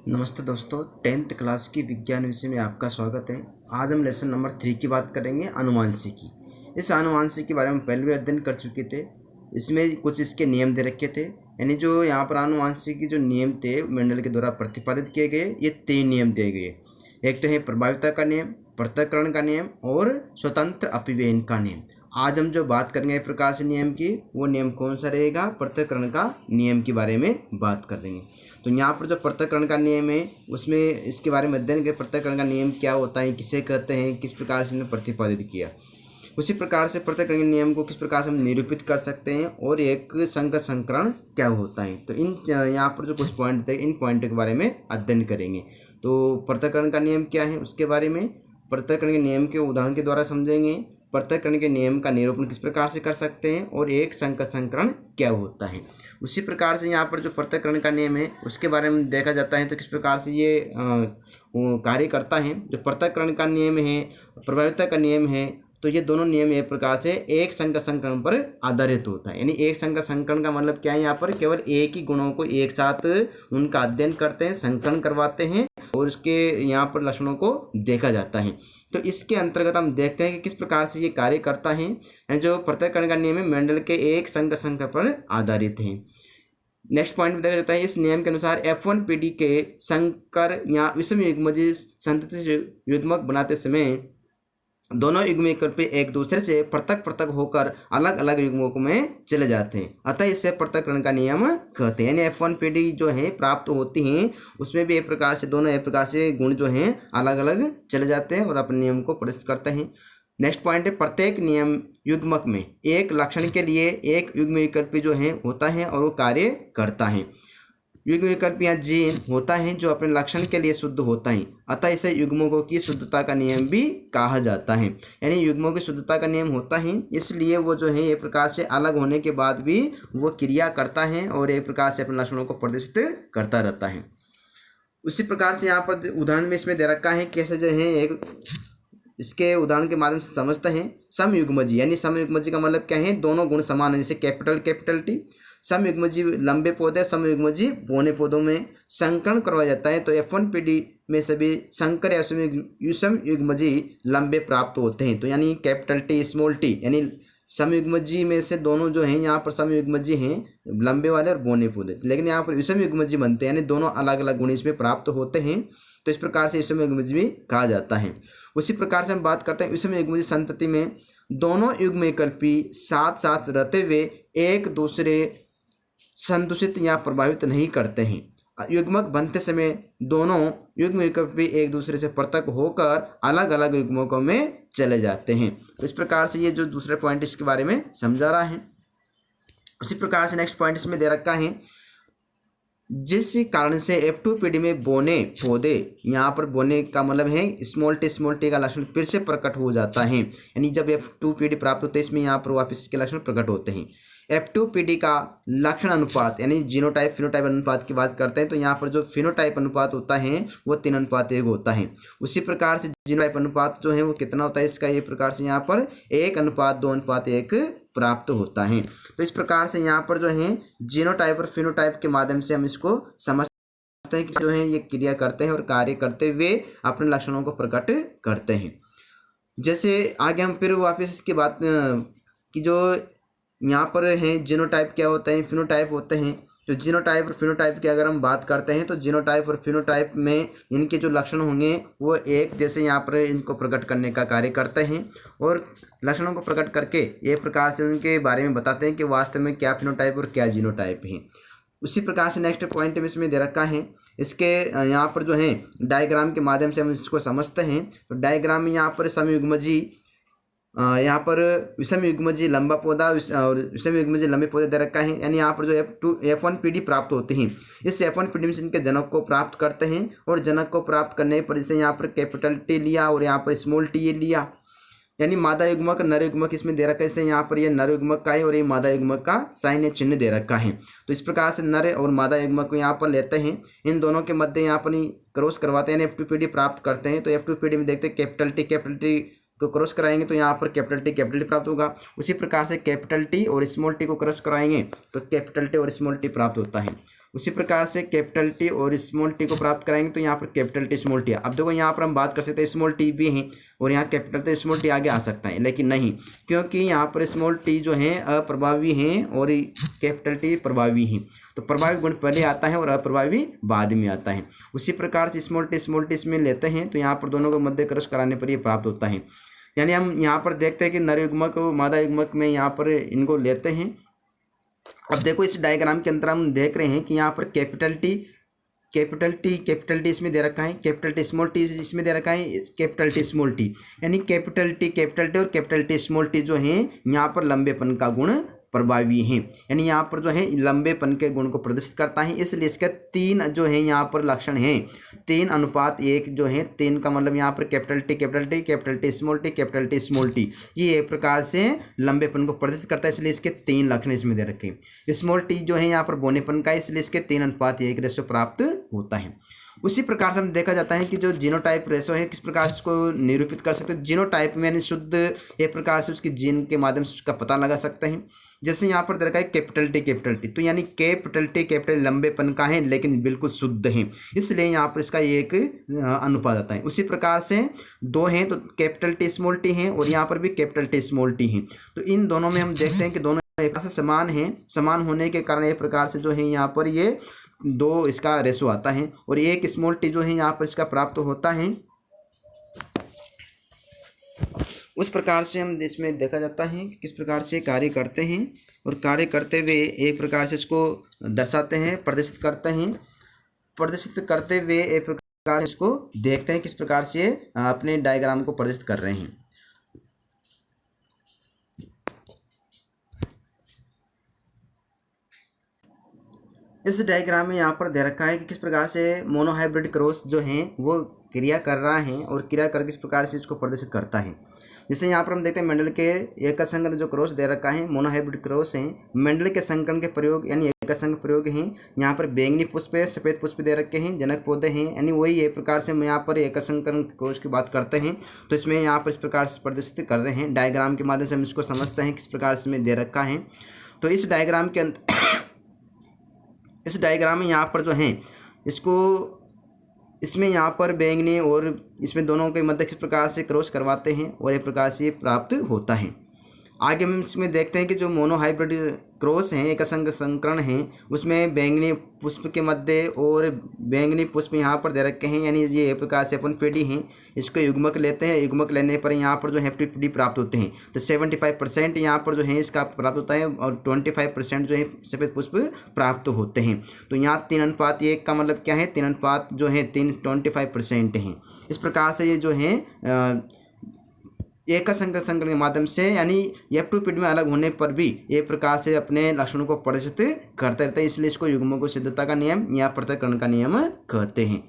नमस्ते दोस्तों, 10th class की विज्ञान विषय में आपका स्वागत है। आज हम लेसन नंबर 3 की बात करेंगे, अनुवांशिकी। इस अनुवांशिकी के बारे में पहले भी अध्ययन कर चुके थे। इसमें कुछ इसके नियम दे रखे थे, यानी जो यहाँ पर अनुवांशिकी जो नियम थे मेंडल के द्वारा प्रतिपादित किए गए, ये 3 नियम दिए गए। एक तो है प्रभाविता का नियम, पृथक्करण का नियम और स्वतंत्र अपव्ययन का नियम। आज हम जो बात करेंगे एक प्रकार से नियम की, वो नियम कौन सा रहेगा? पृथक्करण का नियम के बारे में बात कर देंगे। तो यहाँ पर जो पृथक्करण का नियम है उसमें इसके बारे में अध्ययन करें। पृथक्करण का नियम क्या होता है, किसे कहते हैं, किस प्रकार से इन्हें प्रतिपादित किया। उसी प्रकार से पृथक्करण के नियम को किस प्रकार से हम निरूपित कर सकते हैं और एक संगत संकरण क्या होता है। तो इन यहाँ पर जो कुछ पॉइंट थे, इन पॉइंट के बारे में अध्ययन करेंगे। तो पृथक्करण का नियम क्या है उसके बारे में, पृथक्करण के नियम के उदाहरण के द्वारा समझेंगे। पृथक्करण के नियम का निरूपण किस प्रकार से कर सकते हैं और एक संगत संकरण क्या होता है। उसी प्रकार से यहाँ पर जो पृथक्करण का नियम है उसके बारे में देखा जाता है तो किस प्रकार से ये कार्य करता है। जो पृथक्करण का नियम है, प्रभाविता का नियम है, तो ये दोनों नियम एक प्रकार से एक संगत संकरण पर आधारित होता है। यानी एक संगत संकरण का मतलब क्या है, यहाँ पर केवल एक ही गुणों को एक साथ उनका अध्ययन करते हैं, संकरण करवाते हैं और उसके यहाँ पर लक्षणों को देखा जाता है। तो इसके अंतर्गत हम देखते हैं कि किस प्रकार से ये कार्य करता है। जो पृथक्करण का नियम है मेंडल के एक संगत संकरण पर आधारित है। नेक्स्ट पॉइंट में देखा जाता है, इस नियम के अनुसार F1 पीढ़ी के संकर या विषम युग्मजीव संतति से युग्मक बनाते समय दोनों युग्मक एक दूसरे से पृथक पृथक होकर अलग अलग युग्मकों में चले जाते हैं, अतः इसे पृथक्करण का नियम कहते हैं। यानी F1 पीढ़ी जो है प्राप्त होती हैं उसमें भी एक प्रकार से दोनों एक प्रकार से गुण जो हैं अलग अलग चले जाते हैं और अपने नियम को प्रदर्शित करते हैं। नेक्स्ट पॉइंट है, प्रत्येक नियम युग्मक में एक लक्षण के लिए एक युग्म विकल्पी जो है होता है और वो कार्य करता है। युग्म विकल्प या जीन होता है जो अपने लक्षण के लिए शुद्ध होता है, अतः इसे युग्मकों की शुद्धता का नियम भी कहा जाता है। यानी युग्मों की शुद्धता का नियम होता है, इसलिए वो जो है एक प्रकार से अलग होने के बाद भी वो क्रिया करता है और एक प्रकार से अपने लक्षणों को प्रदर्शित करता रहता है। उसी प्रकार से यहाँ पर उदाहरण में इसमें दे रखा है कैसे जो है, एक इसके उदाहरण के माध्यम से समझते हैं। समयुग्मजी, यानी समयुग्मजी का मतलब क्या है, दोनों गुण समान है, जैसे कैपिटल टी। समयुग्मजी लंबे पौधे, समयुग्मजी बौने पौधों में संकरण करवाया जाता है। तो F1 पीढ़ी में सभी संकर या समयुग्मजी लंबे प्राप्त होते हैं। तो यानी कैपिटल टी स्मॉल टी, यानी समयुग्मजी में से दोनों जो हैं यहाँ पर समयुग्मजी हैं लंबे वाले और बौने पौधे, लेकिन यहाँ पर विषमयुग्मजी बनते हैं, यानी दोनों अलग अलग गुण इसमें प्राप्त होते हैं। तो इस प्रकार से विषमयुग्मजी भी कहा जाता है। उसी प्रकार से हम बात करते हैं, विषमयुग्मजी संतति में दोनों युग्म विकल्पी साथ साथ रहते हुए एक दूसरे संदूषित या प्रभावित नहीं करते हैं। युग्मक बनते समय दोनों युग्म विकल्पी एक दूसरे से पृथक होकर अलग अलग युग्मकों में चले जाते हैं। तो इस प्रकार से ये जो दूसरा पॉइंट इसके बारे में समझा रहा है। उसी प्रकार से नेक्स्ट पॉइंट इसमें दे रखा है, जिस कारण से F2 पीढ़ी में बौने पौधे, यहाँ पर बौने का मतलब है स्मॉल टी का लक्षण फिर से प्रकट हो जाता है। यानी जब F2 पीढ़ी प्राप्त होते हैं इसमें यहाँ पर वापस इसके लक्षण प्रकट होते हैं। F2 पीढ़ी का लक्षण अनुपात यानी जीनोटाइप फिनोटाइप अनुपात की बात करते हैं, तो यहाँ पर जो फिनोटाइप अनुपात होता है वो 3:1 होता है। उसी प्रकार से जीनोटाइप अनुपात जो है वो कितना होता है इसका, ये प्रकार से यहाँ पर 1:2:1 प्राप्त होता है। तो इस प्रकार से यहाँ पर जो है जीनोटाइप और फिनोटाइप के माध्यम से हम इसको समझते हैं कि जो है ये क्रिया करते हैं और कार्य करते हुए अपने लक्षणों को प्रकट करते हैं। जैसे आगे हम फिर वापस इसकी बात कि जो यहाँ पर है जीनोटाइप क्या होता है, फिनोटाइप होते हैं। तो जीनोटाइप और फिनोटाइप की अगर हम बात करते हैं तो जीनोटाइप और फिनोटाइप में इनके जो लक्षण होंगे वो एक जैसे यहाँ पर इनको प्रकट करने का कार्य करते हैं और लक्षणों को प्रकट करके एक प्रकार से उनके बारे में बताते हैं कि वास्तव में क्या फिनोटाइप और क्या जीनोटाइप है। उसी प्रकार से नेक्स्ट पॉइंट में इसमें दे रखा है, इसके यहाँ पर जो है डायग्राम के माध्यम से हम इसको समझते हैं। तो डायग्राम में यहाँ पर समयुग्मजी, यहाँ पर विषमयुग्मजी लंबा पौधा और विषमयुग्मजी लंबे पौधे दे रखा है। यानी यहाँ पर जो F1 पीढ़ी प्राप्त होते हैं, इस F1 पीढ़ी में से इनके जनक को प्राप्त करते हैं और जनक को प्राप्त करने पर जैसे यहाँ पर कैपिटल टी लिया और यहाँ पर स्मॉल टी लिया, यानी मादा युग्मक नर युग्मक इसमें दे रखा है। जैसे यहाँ पर ये नर युग्मक का है और ये मादा युग्मक का साइन या चिन्ह दे रखा है। तो इस प्रकार से नर और मादा युग्मक को यहाँ पर लेते हैं, इन दोनों के मध्य यहाँ पर क्रॉस करवाते हैं, F2 पीढ़ी प्राप्त करते हैं। तो F2 पीढ़ी में देखते हैं कैपिटल टी को क्रॉस कराएंगे तो यहाँ पर कैपिटल टी प्राप्त होगा। उसी प्रकार से कैपिटल टी और स्मॉल टी को क्रॉस कराएंगे तो कैपिटल टी और स्मॉल टी प्राप्त होता है। उसी प्रकार से कैपिटल टी और स्मॉल टी को प्राप्त कराएंगे तो यहाँ पर कैपिटल टी स्मॉल टी। अब देखो यहाँ पर हम बात कर सकते हैं स्मॉल टी भी हैं और यहाँ कैपिटल टी स्मॉल टी आगे आ सकता है, लेकिन नहीं, क्योंकि यहाँ पर स्मॉल टी जो है अप्रभावी हैं और कैपिटल टी प्रभावी हैं। तो प्रभावी गुण पहले आता है और अप्रभावी बाद में आता है। उसी प्रकार से स्मॉल टी इसमें लेते हैं तो यहाँ पर दोनों को मध्य क्रॉस कराने पर ये प्राप्त होता है। यानी हम यहाँ पर देखते हैं कि नर युग्मक और मादा युग्मक में यहाँ पर इनको लेते हैं। अब देखो इस डायग्राम के अंदर हम देख रहे हैं कि यहाँ पर कैपिटल टी इसमें दे रखा है, कैपिटल टी स्मॉल टी इसमें दे रखा है, कैपिटल टी स्मॉल टी। यानी कैपिटल टी और कैपिटल टी स्मॉल टी जो है यहाँ पर लंबेपन का गुण प्रभावी हैं। यानी यहाँ पर जो है लंबेपन के गुण को प्रदर्शित करता है, इसलिए इसके 3 जो है यहाँ पर लक्षण हैं, 3:1 जो है, 3 का मतलब यहाँ पर कैपिटल टी स्मॉल टी, ये एक प्रकार से लंबेपन को प्रदर्शित करता है, इसलिए इसके 3 लक्षण इसमें दे रखे हैं। स्मॉल टी जो है यहाँ पर बौनेपन का है, इसलिए इसके 3:1 रेशो प्राप्त होता है। उसी प्रकार से हम देखा जाता है कि जो जीनोटाइप रेशो है किस प्रकार से इसको निरूपित कर सकते हैं। जीनोटाइप में यानी शुद्ध एक प्रकार से उसकी जीन के माध्यम से उसका पता लगा सकते हैं। जैसे यहाँ पर दे रखा है कैपिटल टी, तो यानी कैपिटल लंबेपन का है लेकिन बिल्कुल शुद्ध है, इसलिए यहाँ पर इसका एक अनुपात आता है। उसी प्रकार से 2 हैं तो कैपिटल टी स्मॉल टी हैं और यहाँ पर भी कैपिटल टी स्मॉल टी हैं। तो इन दोनों में हम देखते हैं कि दोनों एक प्रकार से समान हैं, समान होने के कारण एक प्रकार से जो है यहाँ पर ये 2 इसका रेशो आता है और एक स्मॉल टी जो है यहाँ पर इसका प्राप्त होता है। उस प्रकार से हम इसमें देखा जाता है कि किस प्रकार से कार्य करते हैं और कार्य करते हुए एक प्रकार से इसको दर्शाते हैं, प्रदर्शित करते हैं, प्रदर्शित करते हुए एक प्रकार से इसको देखते हैं किस प्रकार से अपने डायग्राम को प्रदर्शित कर रहे हैं। इस डायग्राम में यहाँ पर दे रखा है कि किस प्रकार से मोनोहाइब्रिड क्रॉस जो है वो क्रिया कर रहा है और क्रिया कर किस प्रकार से इसको प्रदर्शित करता है। जैसे यहाँ पर हम देखते हैं मेंडल के एकसंकर जो क्रॉस दे रखा है मोनोहाइब्रिड क्रॉस है, मेंडल के संकरण के प्रयोग यानी एकसंग प्रयोग हैं। यहाँ पर बैंगनी पुष्प है, सफ़ेद पुष्प दे रखे हैं, जनक पौधे हैं, यानी वही एक प्रकार से हम यहाँ पर एकसंकरण क्रॉस की बात करते हैं तो इसमें यहाँ पर इस प्रकार से प्रदर्शित कर रहे हैं। डायग्राम के माध्यम से हम इसको समझते हैं किस प्रकार से दे रखा है। तो इस डायग्राम के इस डायग्राम में यहाँ पर जो है इसमें यहाँ पर बैंगनी और इसमें दोनों के मध्य किस प्रकार से क्रॉस करवाते हैं और एक प्रकार से प्राप्त होता है। आगे हम इसमें देखते हैं कि जो मोनोहाइब्रिड क्रॉस हैं एकसंग संकरण हैं उसमें बैंगनी पुष्प के मध्य और बैंगनी पुष्प यहाँ पर दे रखे हैं, यानी ये एक प्रकार से अपन पीढ़ी हैं, इसको युग्मक लेते हैं, युग्मक लेने पर यहाँ पर जो है पीढ़ी प्राप्त होते हैं। तो 75% यहाँ पर जो है इसका प्राप्त होता है और 25% जो है सफ़ेद पुष्प प्राप्त होते हैं। तो यहाँ 3:1 का मतलब क्या है, 3 जो है 25% हैं। इस प्रकार से ये जो है एक संकरण के माध्यम से यानी F2 पीढ़ी में अलग होने पर भी एक प्रकार से अपने लक्षणों को प्रदर्शित करते रहते हैं, इसलिए इसको युग्मों की सिद्धता का नियम या पृथक्करण का नियम कहते हैं।